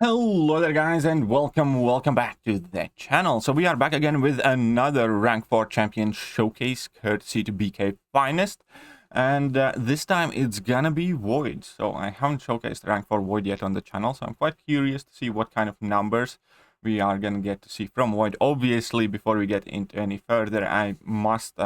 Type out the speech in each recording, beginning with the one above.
Hello there guys and welcome back to the channel. So we are back again with another rank 4 champion showcase courtesy to BKFinest, and this time it's gonna be Void. So I haven't showcased rank 4 Void yet on the channel, so I'm quite curious to see what kind of numbers we are gonna get to see from Void. Obviously, before we get into any further, I must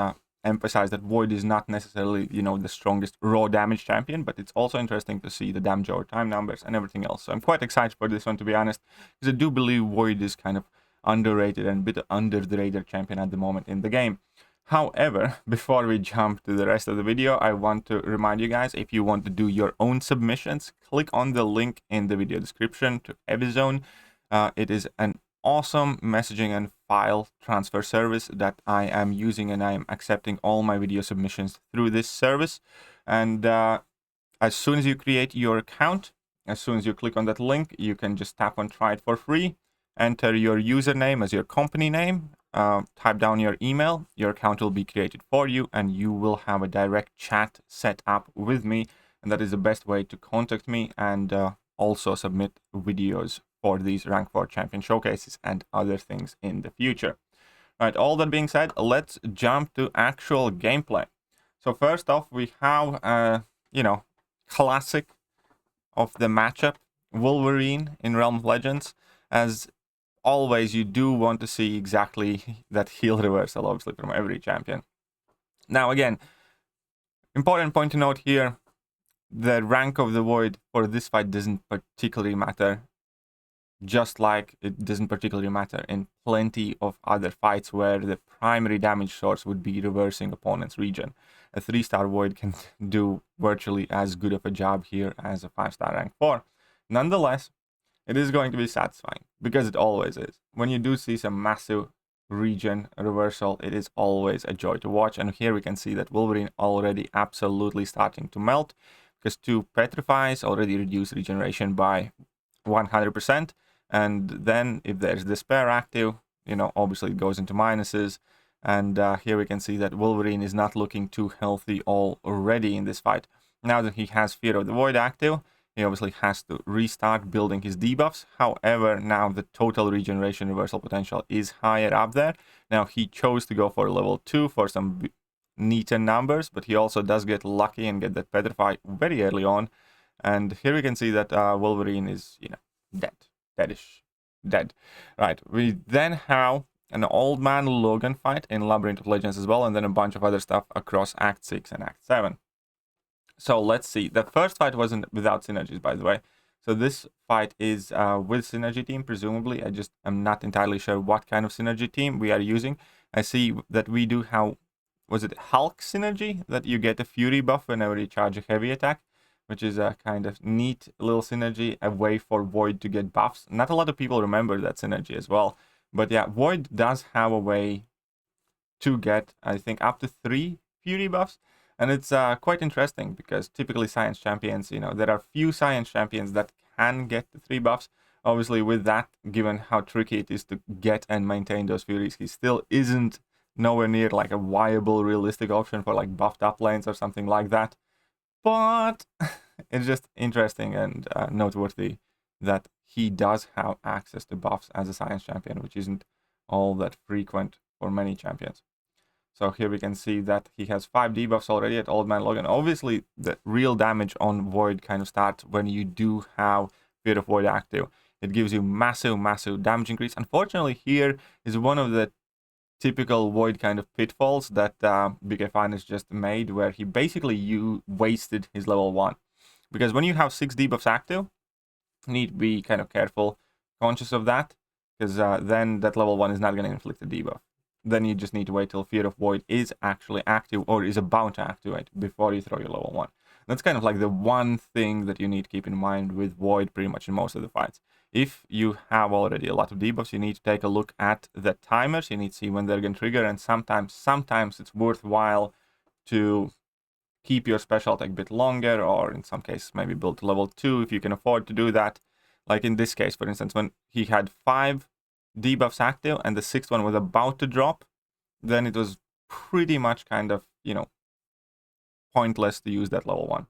emphasize that Void is not necessarily, the strongest raw damage champion, but it's also interesting to see the damage over time numbers and everything else. So I'm quite excited for this one, to be honest, because I do believe Void is kind of underrated and a bit under the radar champion at the moment in the game. However, before we jump to the rest of the video, I want to remind you guys, if you want to do your own submissions, click on the link in the video description to Evizone. It is an awesome messaging and file transfer service that I am using, and I am accepting all my video submissions through this service. And as soon as you create your account, as soon as you click on that link, you can just tap on try it for free, enter your username as your company name, type down your email, your account will be created for you, and you will have a direct chat set up with me, and that is the best way to contact me and also submit videos for these rank 4 champion showcases and other things in the future. Right, all that being said, let's jump to actual gameplay. So first off, we have classic of the matchup, Wolverine in Realm of Legends. As always, you do want to see exactly that heal reversal, obviously, from every champion. Now again, important point to note here, the rank of the Void for this fight doesn't particularly matter, just like it doesn't particularly matter in plenty of other fights where the primary damage source would be reversing opponent's regen. A 3-star Void can do virtually as good of a job here as a 5-star rank 4. Nonetheless, it is going to be satisfying, because it always is. When you do see some massive regen reversal, it is always a joy to watch. And here we can see that Wolverine already absolutely starting to melt, because 2 petrifies already reduce regeneration by 100%. And then if there's despair active, obviously it goes into minuses. And here we can see that Wolverine is not looking too healthy already in this fight. Now that he has Fear of the Void active, he obviously has to restart building his debuffs. However, now the total regeneration reversal potential is higher up there. Now he chose to go for level 2 for some neater numbers, but he also does get lucky and get that Petrify very early on. And here we can see that Wolverine is, dead. Right, we then have an Old Man Logan fight in Labyrinth of Legends as well, and then a bunch of other stuff across Act 6 and Act 7. So let's see. The first fight wasn't without synergies, by the way. So this fight is with synergy team, presumably. I just am not entirely sure what kind of synergy team we are using. I see that we do have, was it Hulk synergy? That you get a Fury buff whenever you charge a heavy attack, which is a kind of neat little synergy, a way for Void to get buffs. Not a lot of people remember that synergy as well. But yeah, Void does have a way to get, I think, up to 3 Fury buffs. And it's quite interesting, because typically Science Champions, there are few Science Champions that can get the 3 buffs. Obviously, with that, given how tricky it is to get and maintain those Furies, he still isn't nowhere near like a viable, realistic option for like buffed up lanes or something like that. But it's just interesting and noteworthy that he does have access to buffs as a Science Champion, which isn't all that frequent for many champions. So here we can see that he has 5 debuffs already at Old Man Logan. Obviously, the real damage on Void kind of starts when you do have Fear of Void active. It gives you massive damage increase. Unfortunately, here is one of the typical Void kind of pitfalls that BKFinest just made, where he basically wasted his level 1. Because when you have 6 debuffs active, you need to be kind of careful, conscious of that, because then that level 1 is not going to inflict a debuff. Then you just need to wait till Fear of Void is actually active, or is about to activate, before you throw your level 1. That's kind of like the one thing that you need to keep in mind with Void pretty much in most of the fights. If you have already a lot of debuffs, you need to take a look at the timers. You need to see when they're going to trigger, and sometimes it's worthwhile to keep your special attack a bit longer, or in some cases maybe build to level 2 if you can afford to do that. Like in this case, for instance, when he had 5 debuffs active and the 6th one was about to drop, then it was pretty much kind of, pointless to use that level 1.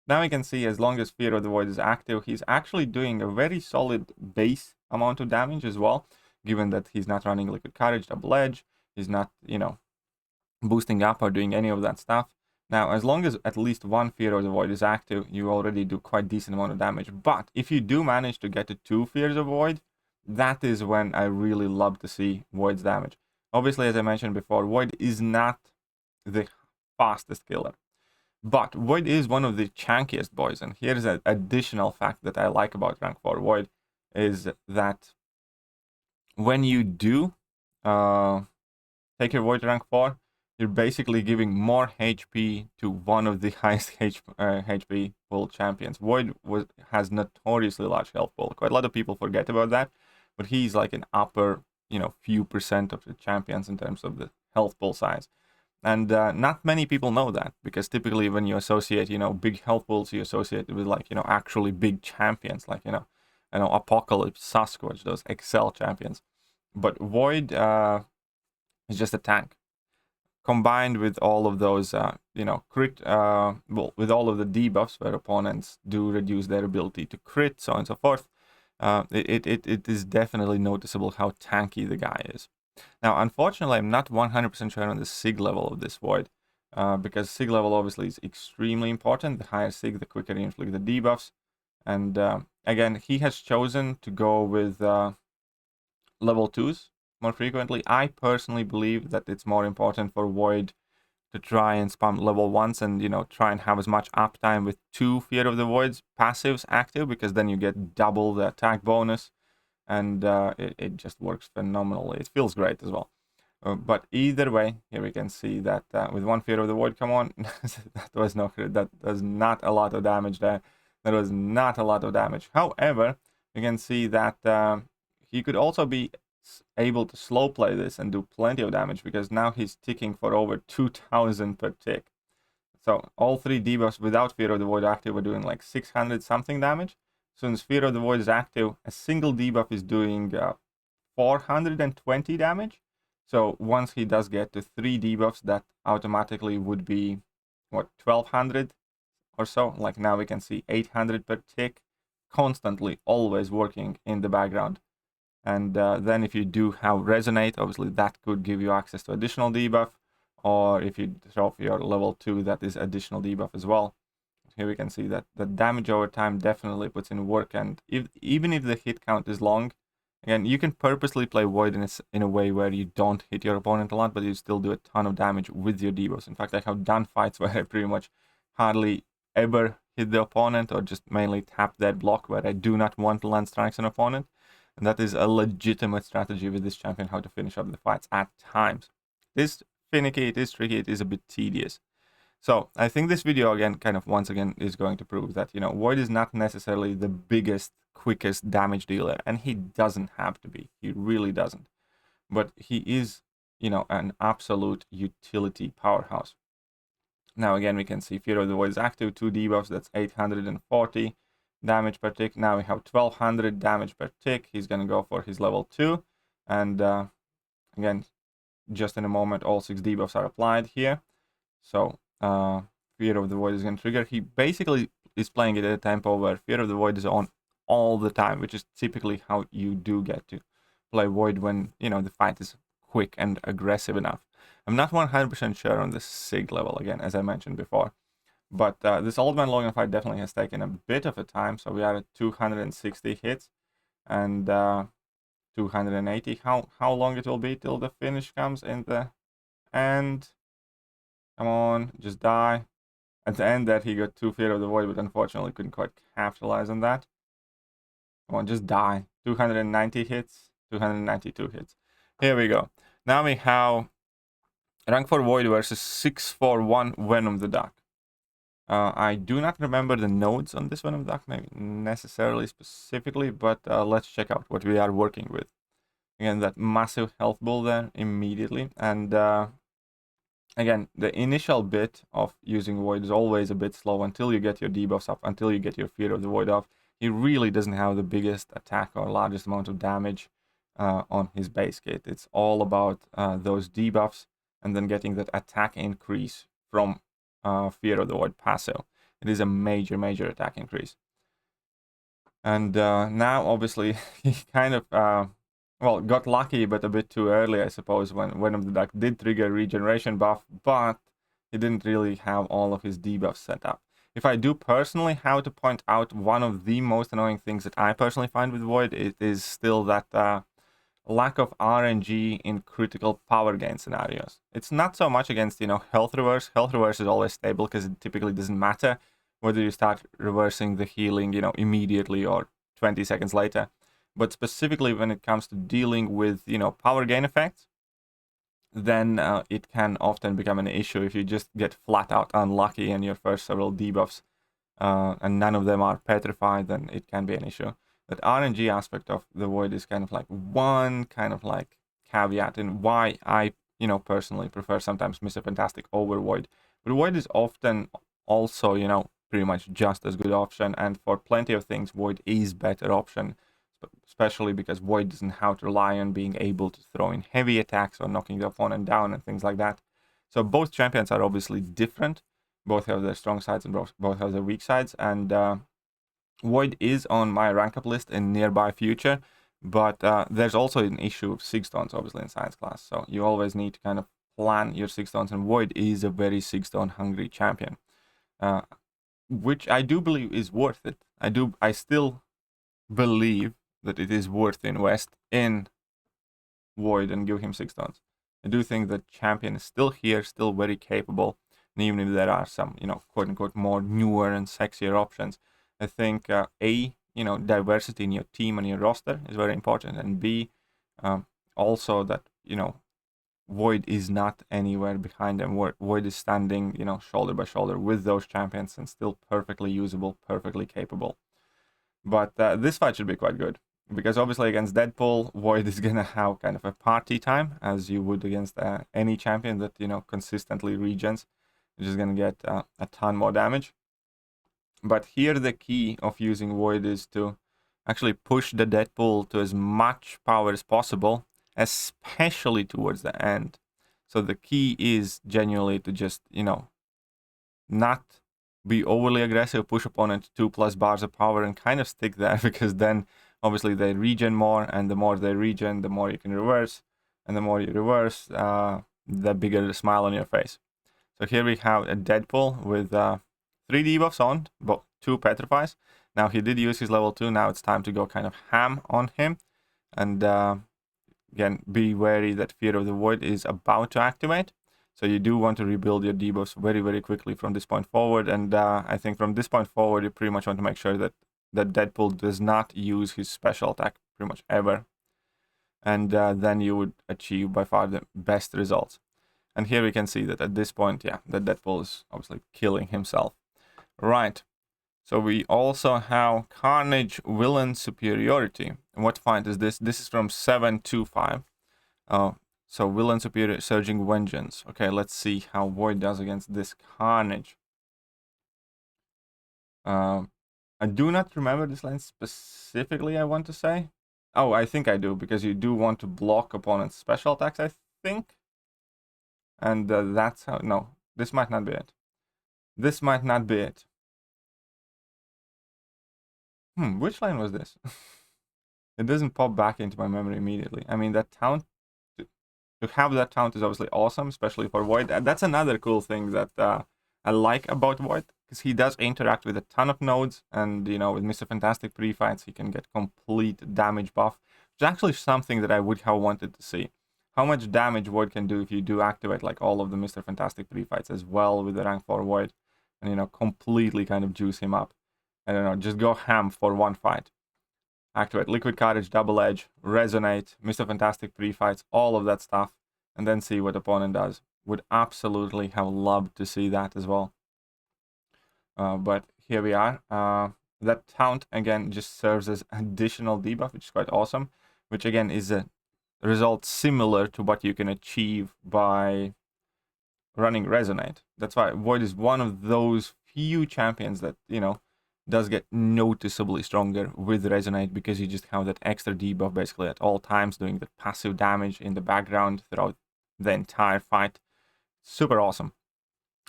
Now we can see as long as Fear of the Void is active, he's actually doing a very solid base amount of damage as well, given that he's not running Liquid Courage, Double Edge, he's not, you know, boosting up or doing any of that stuff. Now, as long as at least one Fear of the Void is active, you already do quite decent amount of damage. But if you do manage to get to 2 Fears of Void, that is when I really love to see Void's damage. Obviously, as I mentioned before, Void is not the fastest killer. But Void is one of the chunkiest boys. And here's an additional fact that I like about rank 4 Void, is that when you do take your Void to rank 4, you're basically giving more HP to one of the highest HP pool champions. Void has notoriously large health pool. Quite a lot of people forget about that, but he's like an upper, you know, few percent of the champions in terms of the health pool size. And not many people know that, because typically when you associate, you know, big health pools, you associate it with, like, you know, actually big champions, like, you know, Apocalypse, Sasquatch, those Excel champions. But Void is just a tank. Combined with all of those, you know, crit, well, with all of the debuffs where opponents do reduce their ability to crit, so on and so forth, it is definitely noticeable how tanky the guy is. Now, unfortunately, I'm not 100% sure on the SIG level of this Void, because SIG level obviously is extremely important. The higher SIG, the quicker you inflict the debuffs. And again, he has chosen to go with level 2s more frequently. I personally believe that it's more important for Void to try and spam level 1s and, you know, try and have as much uptime with 2 Fear of the Void's passives active, because then you get double the attack bonus, and it just works phenomenally. It feels great as well. But either way, here we can see that with 1 Fear of the Void, come on, that was not a lot of damage there. That was not a lot of damage. However, you can see that he could also be able to slow play this and do plenty of damage, because now he's ticking for over 2000 per tick. So all 3 debuffs without Fear of the Void active are doing like 600 something damage. Since Fear of the Void is active, a single debuff is doing 420 damage. So once he does get to 3 debuffs, that automatically would be, what, 1200 or so. Like now we can see 800 per tick, constantly, always working in the background. And then if you do have Resonate, obviously that could give you access to additional debuff. Or if you drop your level 2, that is additional debuff as well. Here we can see that the damage over time definitely puts in work. And even if the hit count is long, again, you can purposely play Void in a way where you don't hit your opponent a lot, but you still do a ton of damage with your debuffs. In fact, I have done fights where I pretty much hardly ever hit the opponent, or just mainly tap that block where I do not want to land strikes on opponent. And that is a legitimate strategy with this champion, how to finish up the fights at times. It is finicky, it is tricky, it is a bit tedious. So I think this video, again, kind of once again is going to prove that, you know, Void is not necessarily the biggest, quickest damage dealer, and he doesn't have to be. He really doesn't. But he is, you know, an absolute utility powerhouse. Now again, we can see Fear of the Void is active, 2 debuffs, that's 840 damage per tick. Now we have 1200 damage per tick. He's gonna go for his level 2, and again, just in a moment, all 6 debuffs are applied here. So Fear of the Void is gonna trigger. He basically is playing it at a tempo where Fear of the Void is on all the time, which is typically how you do get to play Void when, you know, the fight is quick and aggressive enough. I'm not 100% sure on the SIG level, again, as I mentioned before. But this Old Man Logan fight definitely has taken a bit of a time. So we are at 260 hits and 280. How long it will be till the finish comes in the end? Come on, just die. At the end that he got 2 Fear of the Void, but unfortunately couldn't quite capitalize on that. Come on, just die. 290 hits, 292 hits. Here we go. Now we have rank 4 Void versus 641 Venom the Duck. I do not remember the nodes on this Venom Duck, maybe necessarily specifically, but let's check out what we are working with. Again, that massive health bull there immediately. And again, the initial bit of using Void is always a bit slow until you get your debuffs up, until you get your Fear of the Void off. He really doesn't have the biggest attack or largest amount of damage on his base kit. It's all about those debuffs and then getting that attack increase from Fear of the Void passive. it is a major attack increase. And now, obviously, he kind of, well, got lucky, but a bit too early, I suppose, when Venom the Duck did trigger regeneration buff, but he didn't really have all of his debuffs set up. If I do personally have to point out one of the most annoying things that I personally find with Void, it is still that lack of RNG in critical power gain scenarios. It's not so much against, health reverse. Health reverse is always stable because it typically doesn't matter whether you start reversing the healing, immediately or 20 seconds later. But specifically when it comes to dealing with, power gain effects, then it can often become an issue if you just get flat out unlucky in your first several debuffs and none of them are petrified, then it can be an issue. That RNG aspect of the Void is kind of like one kind of like caveat in why I, personally prefer sometimes Mr. Fantastic over Void. But Void is often also, pretty much just as good option, and for plenty of things Void is better option, especially because Void doesn't have to rely on being able to throw in heavy attacks or knocking the opponent down and things like that. So both champions are obviously different, both have their strong sides and both have their weak sides, and Void is on my rank up list in nearby future, but there's also an issue of 6-stones obviously in science class, so you always need to kind of plan your 6-stones, and Void is a very 6-stone hungry champion, which I do believe is worth it. I still believe that it is worth to invest in Void and give him 6-stones. I do think that champion is still here, still very capable, and even if there are some, quote unquote more newer and sexier options, I think diversity in your team and your roster is very important, and B, also that, Void is not anywhere behind them. Void is standing, shoulder by shoulder with those champions and still perfectly usable, perfectly capable. But this fight should be quite good, because obviously against Deadpool, Void is gonna have kind of a party time, as you would against any champion that, consistently regens, which is gonna get a ton more damage. But here the key of using Void is to actually push the Deadpool to as much power as possible, especially towards the end. So the key is genuinely to just, not be overly aggressive, push opponent to 2+ bars of power and kind of stick there, because then obviously they regen more, and the more they regen, the more you can reverse, and the more you reverse, the bigger the smile on your face. So here we have a Deadpool with 3 debuffs on, but 2 petrifies. Now he did use his level 2, now it's time to go kind of ham on him, and again, be wary that Fear of the Void is about to activate. So you do want to rebuild your debuffs very quickly from this point forward, and I think from this point forward you pretty much want to make sure that Deadpool does not use his special attack pretty much ever, and then you would achieve by far the best results. And here we can see that at this point, yeah, that Deadpool is obviously killing himself. Right, so we also have Carnage Villain Superiority. And what fight is this? This is from 725. So Villain Superior Surging Vengeance. Okay, let's see how Void does against this Carnage. I do not remember this line specifically, I want to say. Oh, I think I do, because you do want to block opponent's special attacks, I think. And that's how... No, this might not be it. This might not be it. Which line was this? It doesn't pop back into my memory immediately. I mean, that taunt... To have that taunt is obviously awesome, especially for Void. That's another cool thing that I like about Void, because he does interact with a ton of nodes, and, with Mr. Fantastic pre-fights, he can get complete damage buff, which is actually something that I would have wanted to see. How much damage Void can do if you do activate, like, all of the Mr. Fantastic pre-fights as well with the rank 4 Void, and, completely kind of juice him up. I don't know, just go ham for one fight. Activate Liquid Courage, Double Edge, Resonate, Mr. Fantastic pre-fights, all of that stuff, and then see what opponent does. Would absolutely have loved to see that as well. But here we are. That taunt, again, just serves as additional debuff, which is quite awesome, which again is a result similar to what you can achieve by running Resonate. That's why Void is one of those few champions that, does get noticeably stronger with Resonate, because you just have that extra debuff basically at all times, doing the passive damage in the background throughout the entire fight. Super awesome.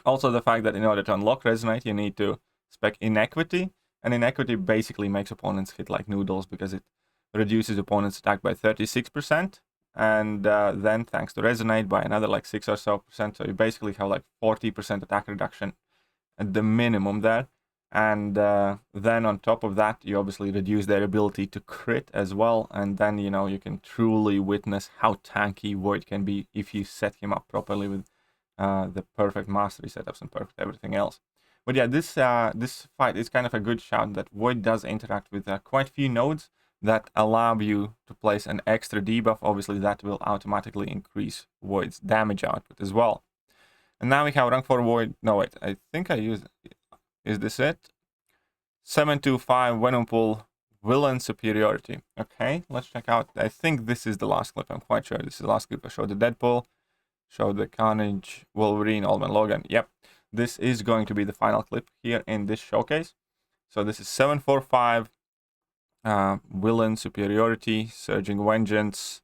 Also the fact that in order to unlock Resonate, you need to spec Inequity, and Inequity basically makes opponents hit like noodles because it reduces opponents' attack by 36%, and then thanks to Resonate by another like 6 or so percent, so you basically have like 40% attack reduction at the minimum there. And then on top of that, you obviously reduce their ability to crit as well, and then, you know, you can truly witness how tanky Void can be if you set him up properly with the perfect mastery setups and perfect everything else. But yeah, this fight is kind of a good shout that Void does interact with quite a few nodes that allow you to place an extra debuff. Obviously, that will automatically increase Void's damage output as well. And now we have rank 4 Void. No, wait, I think I used... Is this it? 725 Venom Pool Villain Superiority. Okay, let's check out. I think this is the last clip. I'm quite sure this is the last clip. I showed the Deadpool, showed the Carnage, Wolverine, Old Man Logan. Yep, this is going to be the final clip here in this showcase. So this is 745 Villain Superiority, Surging Vengeance,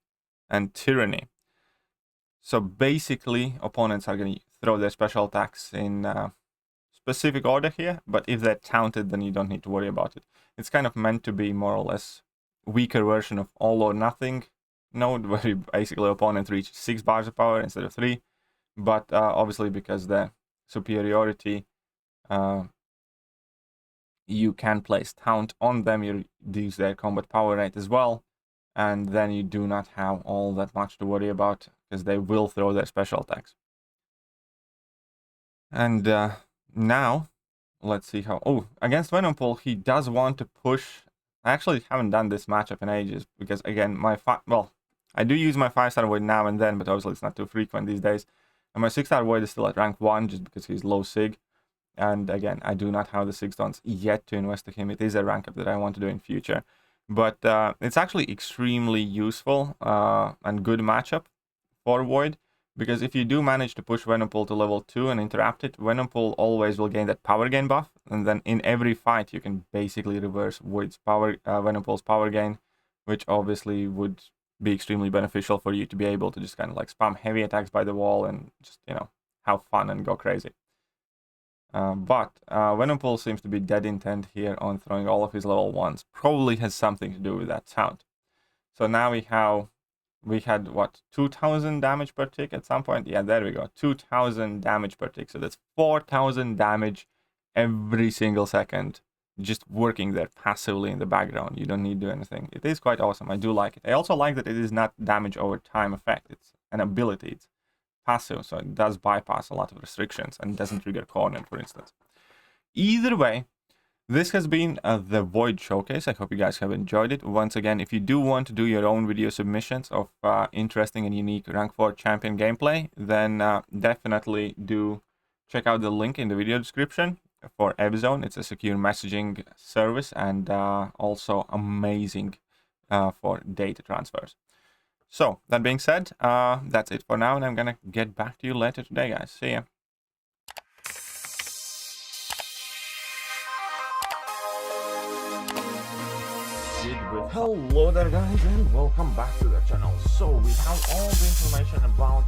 and Tyranny. So basically, opponents are going to throw their special attacks in specific order here, but if they're taunted, then you don't need to worry about it. It's kind of meant to be more or less weaker version of All or Nothing node, where you basically opponent reaches 6 bars of power instead of 3. But obviously, because the superiority, you can place taunt on them, you reduce their combat power rate as well, and then you do not have all that much to worry about, because they will throw their special attacks. And now, let's see how... Oh, against Venompool, he does want to push... I actually haven't done this matchup in ages, because again, well, I do use my 5-star Void now and then, but obviously it's not too frequent these days. And my 6-star Void is still at rank 1, just because he's low Sig. And again, I do not have the 6 tons yet to invest to him. It is a rank up that I want to do in future. But it's actually extremely useful and good matchup for Void. Because if you do manage to push Venompool to level 2 and interrupt it, Venompool always will gain that power gain buff. And then in every fight, you can basically reverse Void's power, Venompool's power gain, which obviously would be extremely beneficial for you to be able to just kind of like spam heavy attacks by the wall and just, you know, have fun and go crazy. But Venompool seems to be dead intent here on throwing all of his level 1s. Probably has something to do with that sound. So now we had, what, 2,000 damage per tick at some point? Yeah, there we go. 2,000 damage per tick. So that's 4,000 damage every single second, just working there passively in the background. You don't need to do anything. It is quite awesome. I do like it. I also like that it is not damage over time effect. It's an ability. It's passive, so it does bypass a lot of restrictions and doesn't trigger Corner, for instance. Either way, this has been the Void Showcase. I hope you guys have enjoyed it. Once again, if you do want to do your own video submissions of interesting and unique rank 4 champion gameplay, then definitely do check out the link in the video description for Ebzone. It's a secure messaging service and also amazing for data transfers. So, that being said, that's it for now, and I'm gonna get back to you later today, guys. See ya. Hello there guys, and welcome back to the channel. So we have all the information about